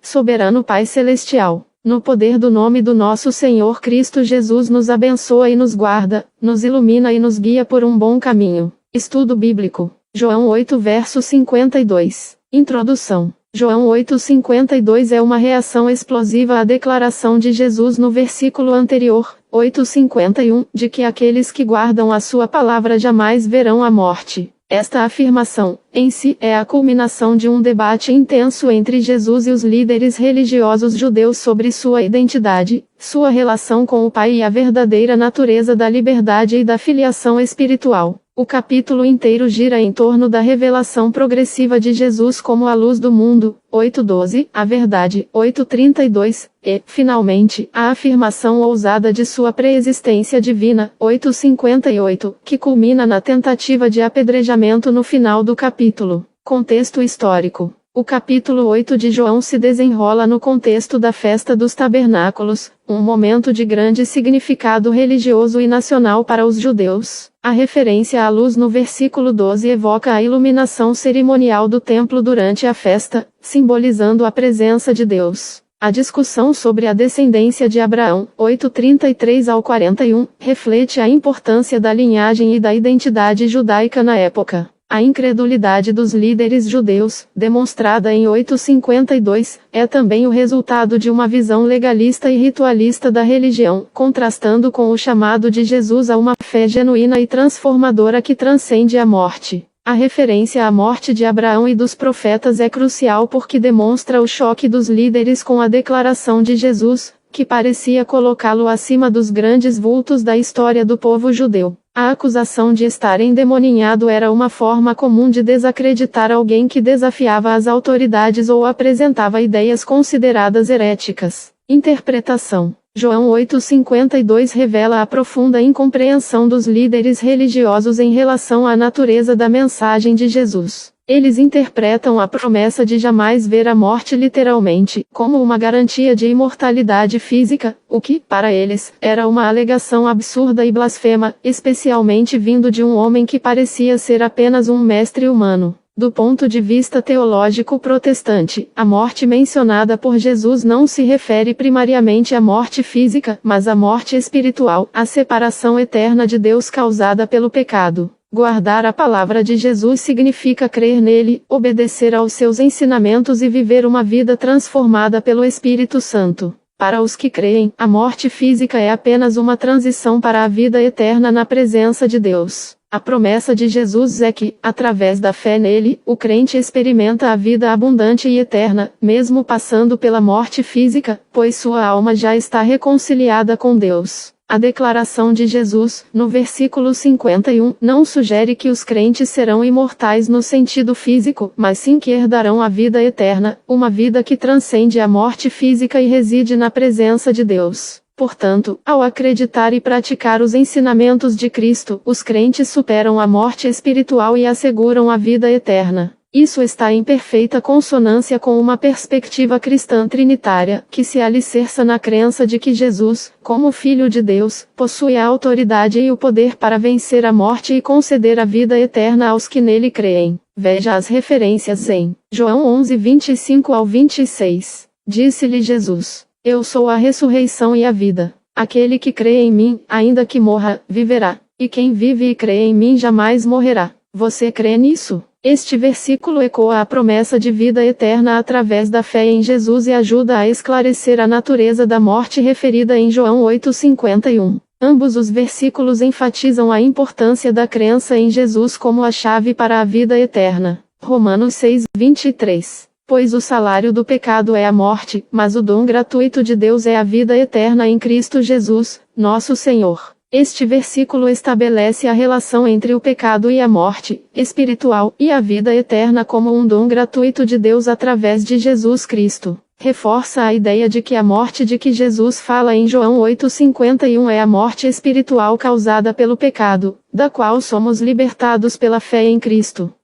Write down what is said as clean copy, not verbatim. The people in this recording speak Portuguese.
Soberano Pai Celestial, no poder do nome do nosso Senhor Cristo Jesus, nos abençoa e nos guarda, nos ilumina e nos guia por um bom caminho. Estudo bíblico. João 8 verso 52. Introdução. João 8:52 é uma reação explosiva à declaração de Jesus no versículo anterior, 8:51, de que aqueles que guardam a sua palavra jamais verão a morte. Esta afirmação, em si, é a culminação de um debate intenso entre Jesus e os líderes religiosos judeus sobre sua identidade, sua relação com o Pai e a verdadeira natureza da liberdade e da filiação espiritual. O capítulo inteiro gira em torno da revelação progressiva de Jesus como a luz do mundo, 8:12, a verdade, 8:32, e, finalmente, a afirmação ousada de sua preexistência divina, 8:58, que culmina na tentativa de apedrejamento no final do capítulo. Contexto histórico. O capítulo 8 de João se desenrola no contexto da Festa dos Tabernáculos, um momento de grande significado religioso e nacional para os judeus. A referência à luz no versículo 12 evoca a iluminação cerimonial do templo durante a festa, simbolizando a presença de Deus. A discussão sobre a descendência de Abraão, 8:33 ao 41, reflete a importância da linhagem e da identidade judaica na época. A incredulidade dos líderes judeus, demonstrada em 8:52, é também o resultado de uma visão legalista e ritualista da religião, contrastando com o chamado de Jesus a uma fé genuína e transformadora que transcende a morte. A referência à morte de Abraão e dos profetas é crucial porque demonstra o choque dos líderes com a declaração de Jesus, que parecia colocá-lo acima dos grandes vultos da história do povo judeu. A acusação de estar endemoninhado era uma forma comum de desacreditar alguém que desafiava as autoridades ou apresentava ideias consideradas heréticas. Interpretação. João 8:52 revela a profunda incompreensão dos líderes religiosos em relação à natureza da mensagem de Jesus. Eles interpretam a promessa de jamais ver a morte literalmente, como uma garantia de imortalidade física, o que, para eles, era uma alegação absurda e blasfema, especialmente vindo de um homem que parecia ser apenas um mestre humano. Do ponto de vista teológico protestante, a morte mencionada por Jesus não se refere primariamente à morte física, mas à morte espiritual, a separação eterna de Deus causada pelo pecado. Guardar a palavra de Jesus significa crer nele, obedecer aos seus ensinamentos e viver uma vida transformada pelo Espírito Santo. Para os que creem, a morte física é apenas uma transição para a vida eterna na presença de Deus. A promessa de Jesus é que, através da fé nele, o crente experimenta a vida abundante e eterna, mesmo passando pela morte física, pois sua alma já está reconciliada com Deus. A declaração de Jesus, no versículo 51, não sugere que os crentes serão imortais no sentido físico, mas sim que herdarão a vida eterna, uma vida que transcende a morte física e reside na presença de Deus. Portanto, ao acreditar e praticar os ensinamentos de Cristo, os crentes superam a morte espiritual e asseguram a vida eterna. Isso está em perfeita consonância com uma perspectiva cristã trinitária, que se alicerça na crença de que Jesus, como Filho de Deus, possui a autoridade e o poder para vencer a morte e conceder a vida eterna aos que nele creem. Veja as referências em João 11:25 ao 26. Disse-lhe Jesus: Eu sou a ressurreição e a vida. Aquele que crê em mim, ainda que morra, viverá. E quem vive e crê em mim jamais morrerá. Você crê nisso? Este versículo ecoa a promessa de vida eterna através da fé em Jesus e ajuda a esclarecer a natureza da morte referida em João 8:51. Ambos os versículos enfatizam a importância da crença em Jesus como a chave para a vida eterna. Romanos 6:23. Pois o salário do pecado é a morte, mas o dom gratuito de Deus é a vida eterna em Cristo Jesus, nosso Senhor. Este versículo estabelece a relação entre o pecado e a morte espiritual e a vida eterna como um dom gratuito de Deus através de Jesus Cristo. Reforça a ideia de que a morte de que Jesus fala em João 8:51 é a morte espiritual causada pelo pecado, da qual somos libertados pela fé em Cristo.